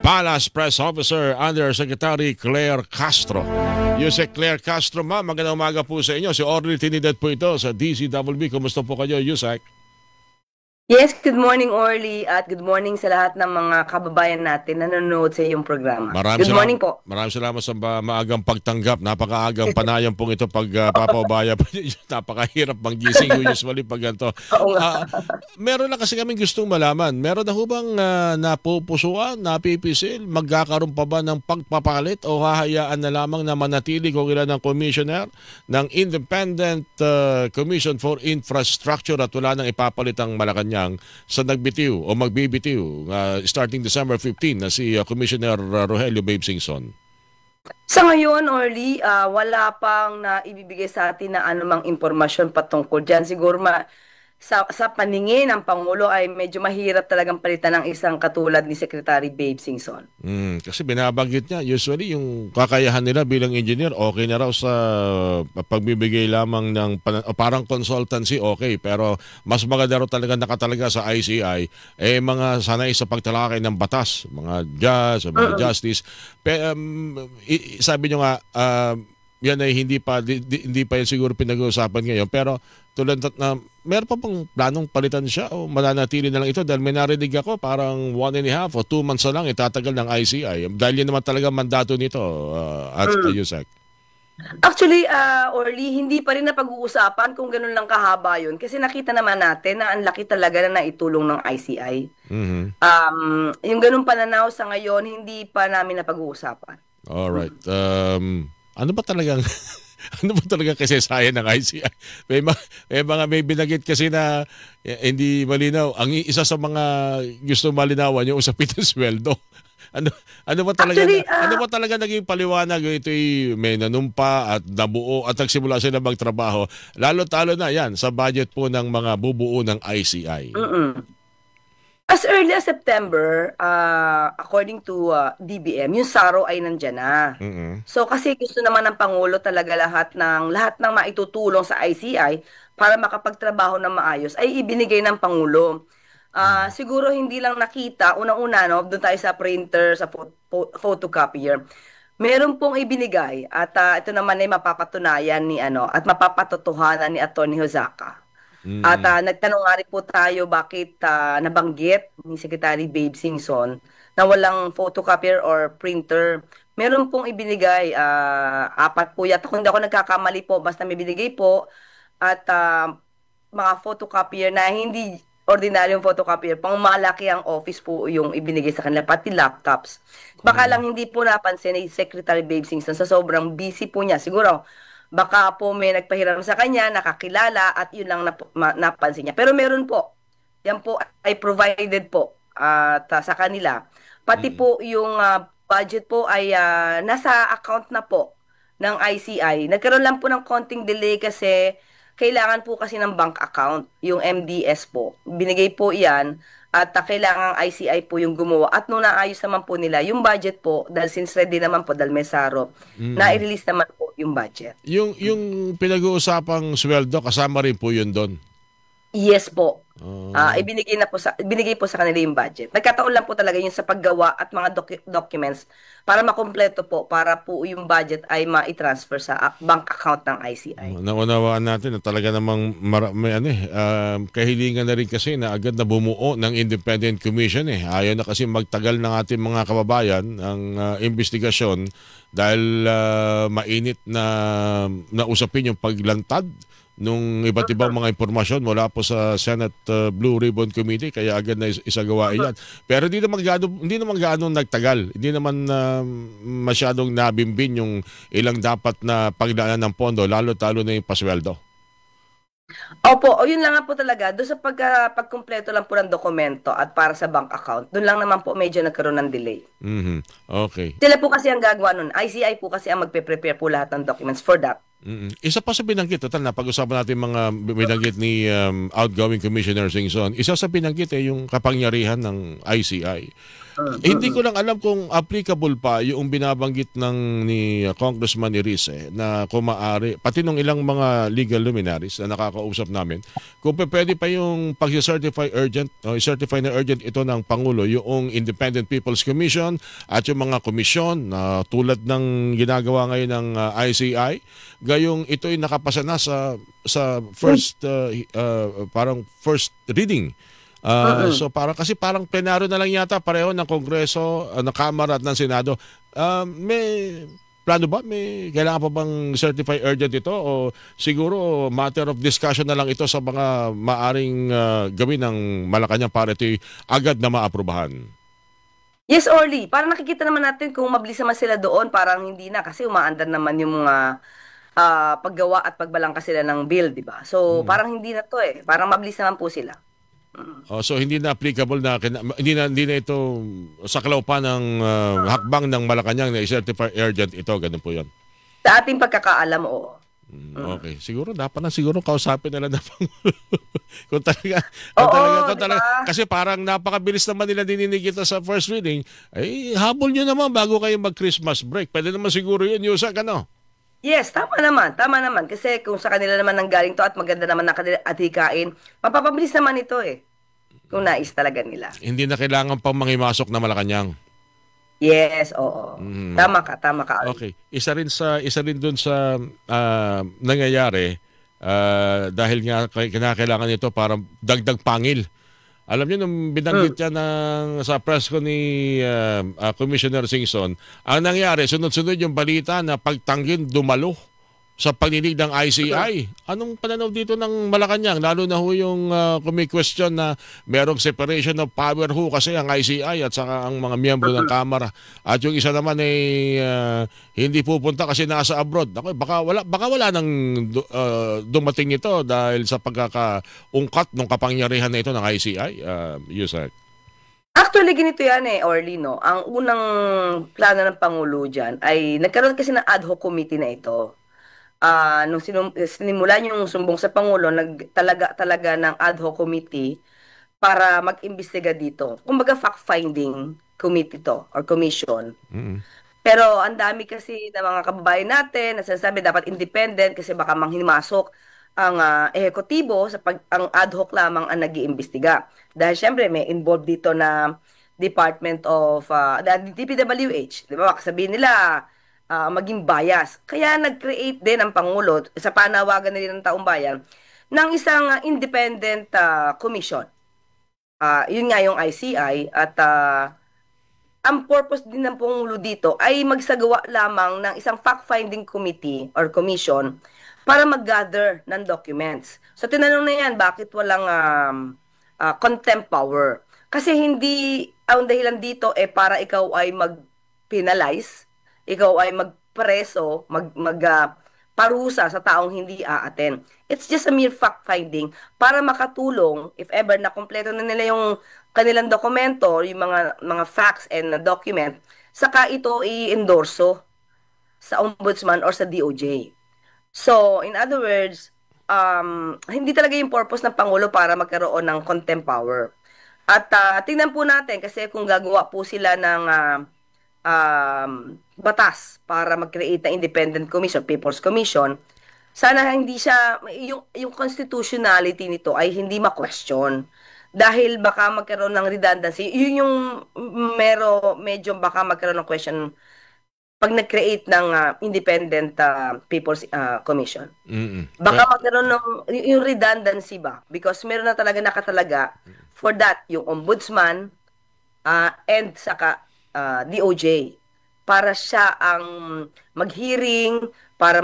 Palace Press Officer Undersecretary Claire Castro. Yusek Claire Castro, ma'am, magandang umaga po sa inyo. Si Orly Trinidad po ito sa DCWB. Kumusta po kayo, Yusek? Yes, good morning Orly at good morning sa lahat ng mga kababayan natin na nanonood sa iyong programa. Good morning po. Maraming salamat sa maagang pagtanggap. Napakaagang panayam pong ito pag papaubaya. Napakahirap bang gising usually pag ganito. Meron na kasi kaming gustong malaman. Meron na ho bang napupusuan, napipisil? Magkakaroon pa ba ng pagpapalit o hahayaan na lamang na manatili kung ilan ng commissioner ng Independent Commission for Infrastructure at wala nang ipapalit ang Malacanang sa nagbitiw o magbibitiw starting December 15 na si Commissioner Rogelio Babe Singson? Sa ngayon, Orly, wala pang na ibibigay sa atin na anumang impormasyon patungkol dyan. Siguro sa paningin ng Pangulo ay medyo mahirap talagang palitan ng isang katulad ni Secretary Babe Singson. Kasi binabanggit niya, usually yung kakayahan nila bilang engineer, okay na raw sa pagbibigay lamang ng parang consultancy, okay. Pero mas maganda raw talaga nakatalaga sa ICI, mga sanay sa pagtalakay ng batas, mga judge, mga justice. Sabi niyo nga, yan ay hindi pa yan siguro pinag-uusapan ngayon. Pero tulad na meron pa pang planong palitan siya o mananatili na lang ito dahil may narinig ako parang 1.5 o 2 months na lang itatagal ng ICI. Dahil yan naman talaga mandato nito at Yusek. Actually, Orly, hindi pa rin napag-uusapan kung ganun lang kahaba yun. Kasi nakita naman natin na ang laki talaga na naitulong ng ICI. Yung ganun pananaw sa ngayon, hindi pa namin napag-uusapan. Alright. Ano ba talagang kasaysayan ng ICI? May binagit kasi na hindi malinaw. Ang isa sa mga gusto malinawan yung usapin ng sweldo. Ano ba talaga naging paliwanag? Ito'y may nanumpa at nabuo at nagsimula sila magtrabaho. Lalo-talo na yan sa budget po ng mga bubuo ng ICI. As early as September, according to DBM, yung SARO ay nandyan na. So kasi gusto naman ng Pangulo talaga lahat ng maitutulong sa ICI para makapagtrabaho ng maayos ay ibinigay ng Pangulo. Siguro hindi lang nakita, unang-una, no, doon tayo sa printer, sa photocopier. Meron pong ibinigay at ito naman ay mapapatunayan at mapapatotohanan ni Atty. Hosaka. At nagtanong nga rin po tayo bakit nabanggit ni Secretary Babe Singson na walang photocopier or printer. Meron pong ibinigay, 4 po yata, kung hindi ako nagkakamali po, basta may binigay po at mga photocopier na hindi ordinaryong photocopier, pang malaki ang office po yung ibinigay sa kanila, pati laptops. Baka lang hindi po napansin ni Secretary Babe Singson sa sobrang busy po niya. Siguro, baka po may nagpahiram sa kanya, nakakilala, at yun lang napansin niya. Pero meron po. Yan po ay provided po sa kanila. Pati po yung budget po ay nasa account na po ng ICI. Nagkaroon lang po ng konting delay kasi kailangan po kasi ng bank account, yung MDS po. Binigay po yan at kailangan ICI po yung gumawa. At nung naayos naman po nila, yung budget po, dahil since ready naman po, dahil may SARO, na-release naman po yung budget. Yung pinag-uusapang sweldo, kasama rin po yun doon? Yes po. Ibinigay po sa kanila yung budget. Nagkataon lang po talaga yung sa paggawa at mga documents para makumpleto po, para po yung budget ay ma-transfer sa bank account ng ICI. Naunawaan natin na talaga namang kahilingan na rin kasi na agad na bumuo ng Independent Commission. Ayaw na kasi magtagal ng ating mga kababayan ang investigasyon dahil mainit na usapin yung paglantad nung iba't ibang mga impormasyon mula po sa Senate Blue Ribbon Committee, kaya agad na isagawain yan. Pero hindi naman gaano nagtagal. Hindi naman masyadong nabimbin yung ilang dapat na pagdaanan ng pondo, lalo-talo na yung pasweldo. Opo, yun lang nga po talaga. Doon sa pagkumpleto lang po ng dokumento at para sa bank account, doon lang naman po medyo nagkaroon ng delay. Okay. Sila po kasi ang gagawa nun. ICI po kasi ang magpe-prepare po lahat ng documents for that. Isa pa sa binanggit, total na pag-usapan natin mga binanggit ni outgoing Commissioner Singson. Isa sa binanggit yung kapangyarihan ng ICI. Hindi ko lang alam kung applicable pa yung binabanggit ni Congressman Irice na kung maaari, pati nung ilang mga legal luminaries na nakakausap namin, kung pwede pa yung pag-certify urgent, certify na urgent ito ng Pangulo, yung Independent People's Commission at yung mga komisyon na tulad ng ginagawa ngayon ng ICI, gayong ito'y nakapasa na sa first parang first reading. So parang plenaryo na lang yata pareho ng Kongreso, ng Kamara at ng Senado. May plano ba? May kailangan pa bang certify urgent ito o siguro matter of discussion na lang ito sa mga maaring gawin ng Malacanang para ito'y agad na maaprubahan? Yes, Orly. Parang nakikita naman natin kung mabilis naman sila doon, parang hindi na kasi umaandar naman yung mga paggawa at pagbalangkas sila ng bill, di ba? So parang hindi na to eh. Parang mabilis naman po sila. So hindi na applicable na hindi na ito saklaw pa ng hakbang ng Malacanang na i-certify urgent ito, ganun po 'yon. Sa ating pagkakaalam, oo. Okay, siguro dapat na kausapin nila na kung talaga, Diba? kasi parang napakabilis naman nila dininig ito sa first reading. Ay habol nyo naman bago kayo mag-Christmas break. Pwede naman siguro 'yun, Yusak, ano? Yes, tama naman. Kasi kung sa kanila naman nanggaling to at maganda naman na kanila atikain, mapapabilis naman ito eh. Kung nais talaga nila. Hindi na kailangan pang mangimasok na Malacanang. Yes, oo. Tama ka. Okay. Isa rin doon sa nangyayari dahil nga kinakailangan ito para dagdag pangil. Alam niyo nung binanggit niya sa press ko ni Commissioner Singson, ang nangyari, sunod-sunod yung balita na pagtanggin dumalo sa pagdinig ng ICI. Anong pananaw dito ng Malacanang? Lalo na ho yung kumi-question na merong separation of power ho kasi ang ICI at saka ang mga miyembro ng Kamara. At yung isa naman ay hindi pupunta kasi nasa abroad. Ako, baka wala nang dumating ito dahil sa pagkakaungkat ng kapangyarihan na ito ng ICI. Yusak. Actually, ganito yan eh, Orly, no? Ang unang plano ng Pangulo dyan ay nagkaroon kasi ng ad hoc committee na ito. Nung sinimulan yung sumbong sa Pangulo, talaga ng ad hoc committee para mag-imbestiga dito. Kumbaga fact-finding committee to or commission. Pero ang dami kasi ng mga kababayan natin na sinasabi dapat independent kasi baka manghimasok ang ehekutibo ang ad hoc lamang ang nag-iimbestiga. Dahil syempre may involved dito na Department of the DPWH. Di ba? Baka sabihin nila maging bias. Kaya nag-create din ang Pangulo sa panawagan nila ng taong bayan ng isang independent commission. Yun nga yung ICI at ang purpose din ng Pangulo dito ay magsagawa lamang ng isang fact-finding committee or commission para mag-gather ng documents. So tinanong na yan, bakit walang contempt power? Kasi hindi, ang dahilan dito para ikaw ay mag-penalize, ikaw ay magpreso, parusa sa taong hindi aaten. It's just a mere fact-finding para makatulong if ever na kumpleto na nila yung kanilang dokumento, yung mga facts and document, saka ito i-endorso sa ombudsman or sa DOJ. So, in other words, hindi talaga yung purpose ng Pangulo para magkaroon ng contempt power. At tingnan po natin kasi kung gagawa po sila ng batas para mag-create ng independent commission, People's Commission, sana hindi siya, yung constitutionality nito ay hindi ma-question. Dahil baka magkaroon ng redundancy, yun yung medyo baka magkaroon ng question pag nag-create ng independent People's Commission. Baka magkaroon ng yung redundancy ba? Because meron na talaga nakatalaga for that, yung ombudsman and saka DOJ para siya ang mag-hearing, para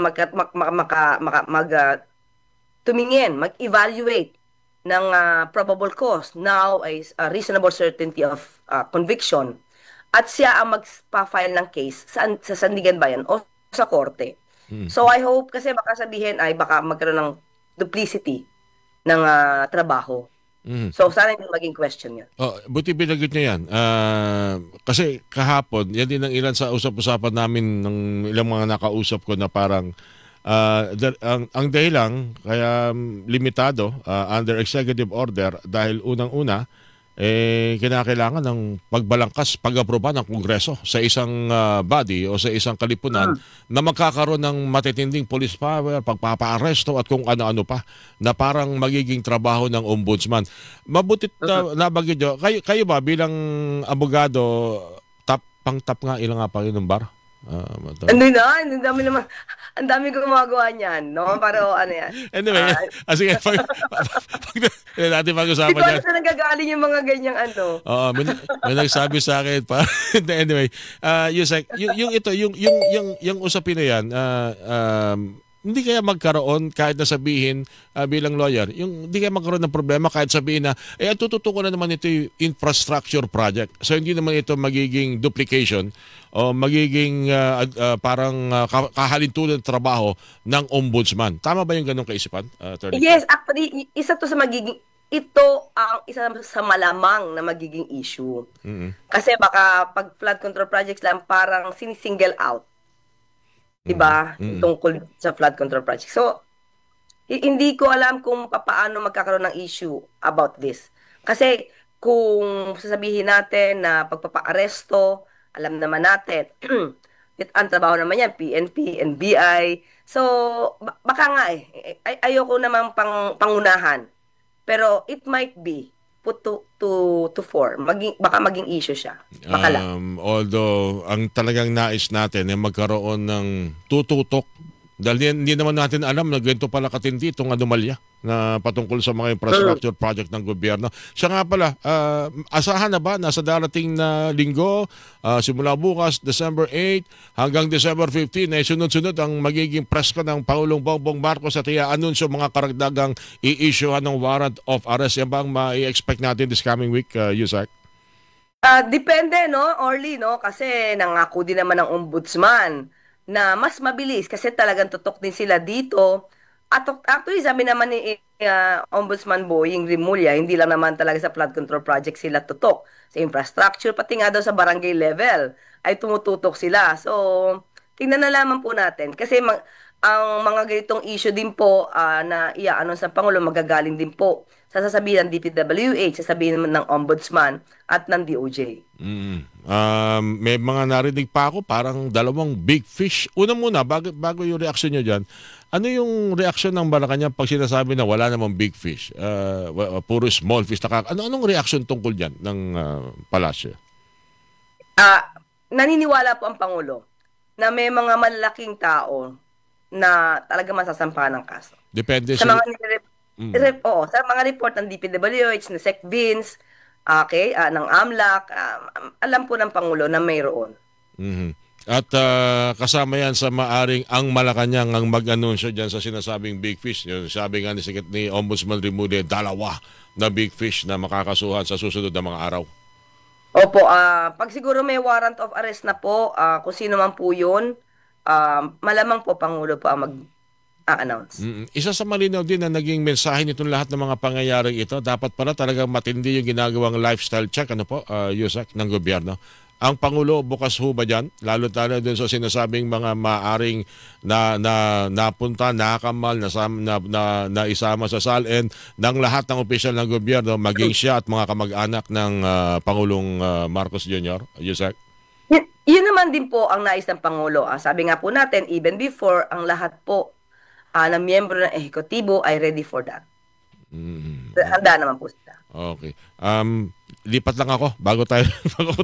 tumingin, mag-evaluate ng probable cause, now is a reasonable certainty of conviction. At siya ang magpa-file ng case sa Sandigan Bayan o sa korte. So I hope, kasi baka sabihin ay baka magkaroon ng duplicity ng trabaho. So sana hindi maging question yun. Buti binagit niya yan. Kasi kahapon, yan din ang ilan sa usap-usapan namin ng ilang mga nakausap ko na parang ang dahilan kaya limitado under executive order dahil unang-una kinakailangan ng pagbalangkas, pag-aproba ng Kongreso sa isang body o sa isang kalipunan na magkakaroon ng matitinding police power, pagpapaaresto at kung ano-ano pa na parang magiging trabaho ng ombudsman. Mabutit nabanggit nyo, kayo ba bilang abogado, pang-top nga ilang nga pa yun ng bar? Ano na, ang dami naman, ang dami gumagawa niyan, no? Pero ano yan. Anyway, sige, pag natin pag-usapan yan. Hindi ko nagagaling yung mga ganyang ano. Oo, may nagsabi sa akin pa. Anyway, Yusek, yung usapin na yan, hindi kaya magkaroon kahit na sabihin bilang lawyer, hindi kaya magkaroon ng problema kahit sabihin na tututukan na naman ito yung infrastructure project. So hindi naman ito magiging duplication o magiging parang kahalintunan ng trabaho ng ombudsman. Tama ba yung ganong kaisipan? Yes, actually, isa to sa magiging ito ang isa sa malamang na magiging issue. Kasi baka pag flood control projects lang parang sinisingle out. Diba? Tungkol sa flood control project. So, hindi ko alam kung paano magkakaroon ng issue about this. Kasi kung sasabihin natin na pagpapaaresto, alam naman natin, ang trabaho naman yan, PNP, NBI. So, baka nga ayoko naman pangunahan. Pero it might be put to form. Baka maging issue siya. Baka lang. Although, ang talagang nais natin ay magkaroon ng tututok. Dahil hindi naman natin alam na ganito pala katindi itong anomalya na patungkol sa mga infrastructure project ng gobyerno. Siya nga pala, asahan na ba nasa darating na linggo, simula bukas, December 8 hanggang December 15, ay sunod-sunod ang magiging presko ng Pangulong Bongbong Marcos at i-anunsyo mga karagdagang i-issuehan ng warrant of arrest. Yan ba ang ma-expect natin this coming week, Yusek? Depende, no, Orly, no? Kasi nangako din naman ng ombudsman na mas mabilis kasi talagang tutok din sila dito. At actually, sabi naman ni Ombudsman Boying Rimulya, hindi lang naman talaga sa flood control project sila tutok. Sa infrastructure, pati nga daw sa barangay level, ay tumututok sila. So, tingnan na lamang po natin. Kasi ang mga ganitong issue din po na i-announce ng Pangulo, magagaling din po sa sasabihin ng DPWH, sasabihin naman ng Ombudsman at ng DOJ. May mga narinig pa ako, parang dalawang big fish. Una muna, bago yung reaksyon nyo dyan, ano yung reaksyon ng Malacanang pag sinasabi na wala namang big fish? Puro small fish. Anong reaksyon tungkol dyan ng palasyo? Naniniwala po ang Pangulo na may mga malalaking tao na talaga masasampahan ng kaso. Depende sa mga sa mga report ng DPWH, ng Sec Vince, ng AMLAC, alam po ng Pangulo na mayroon. At kasama yan sa maaring ang Malacanang ang mag-anunsyo dyan sa sinasabing big fish. Yung sabi nga ni Ombudsman Rimulya, dalawa na big fish na makakasuhan sa susunod na mga araw. Opo, pag siguro may warrant of arrest na po, kung sino man po yun, malamang po Pangulo po ang mag-announce. Isa sa malinaw din na naging mensahe nitong lahat ng mga pangyayaring ito, dapat pala talagang matindi yung ginagawang lifestyle check, Yusek, ng gobyerno. Ang Pangulo bukas ho ba dyan? Lalo-lalo dun sa sinasabing mga maaring napunta, nakamal, na isama sa SALN ng lahat ng opisyal ng gobyerno, maging siya at mga kamag-anak ng Pangulong Marcos Jr. Yusek? Yun naman din po ang nais ng Pangulo. Sabi nga po natin, even before, ang lahat po ng miyembro ng ehekutibo ay ready for that. Handa naman po sila. Okay. Lipat lang ako bago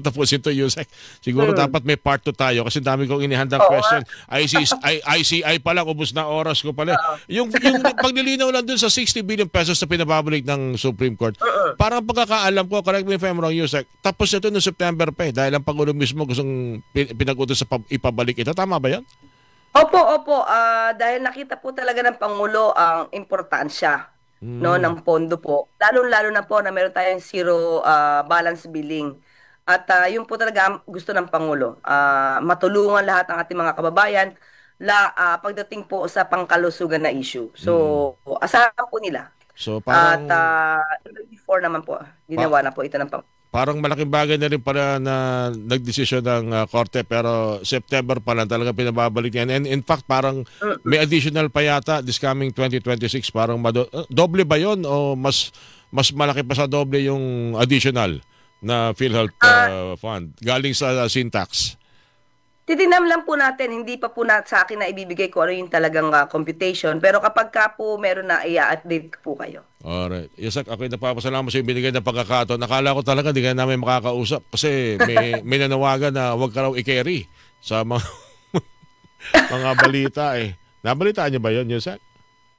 tapusin ito, Yusek. Siguro dapat may part 2 tayo kasi dami kong inihandang question. ICI pa lang, ubos na oras ko pala. Yung paglilinaw lang dun sa 60 billion pesos na pinababalik ng Supreme Court, parang pagkakaalam ko, correct me if I'm wrong, Yusek, tapos ito noong September pa dahil ang Pangulo mismo gustong pinag-utos sa ipabalik ito. Tama ba yan? Opo. Dahil nakita po talaga ng Pangulo ang importansya ng pondo po. Lalo na po na meron tayong zero balance billing. At yun po talaga gusto ng Pangulo. Matulungan lahat ng ating mga kababayan pagdating po sa pangkalusugan na issue. So, asahan po nila. So, parang, at before naman po, ginawa na po ito ng Pangulo. parang malaking bagay na rin pala na nagdesisyon ng korte pero September pa lang talaga pinababalik yan. And in fact, parang may additional pa yata this coming 2026. Parang doble ba yon o mas malaki pa sa doble yung additional na PhilHealth fund galing sa Syntax? Titinam lang po natin, hindi pa po sa akin na ibibigay ko ano yung talagang computation. Pero kapag ka po meron na, i-update ko po kayo. Alright. Yasak, ako'y napapasalamat sa binigay ng pagkakataon. Nakala ko talaga di ka namin makakausap kasi may nanawagan na huwag ka raw i-carry sa mga, mga balita eh. Nabalitaan niyo ba yun, Yasak?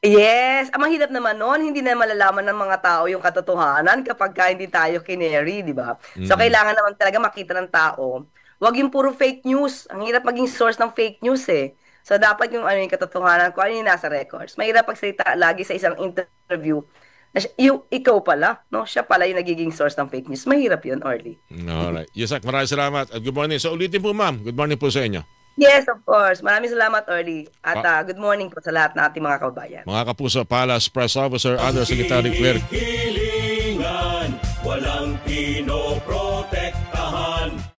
Yes. Ang mahirap naman noon, hindi na malalaman ng mga tao yung katotohanan kapag ka hindi tayo kineri, di ba? So, kailangan naman talaga makita ng tao. Wag yung puro fake news. Ang hirap maging source ng fake news eh. So, dapat yung ano yung katotohanan kung ano yung nasa records. Mahirap pagsalita lagi sa isang interview na yung ikaw pala, no? Siya pala yung nagiging source ng fake news. Mahirap yun, Orly. Alright. Yasak, maraming salamat at good morning. So, ulitin po, ma'am. Good morning po sa inyo. Yes, of course. Maraming salamat, Orly. At good morning po sa lahat ng ating mga kababayan. Mga kapuso, Palace Press Officer, Undersecretary Claire. Hilingan, walang pinopro.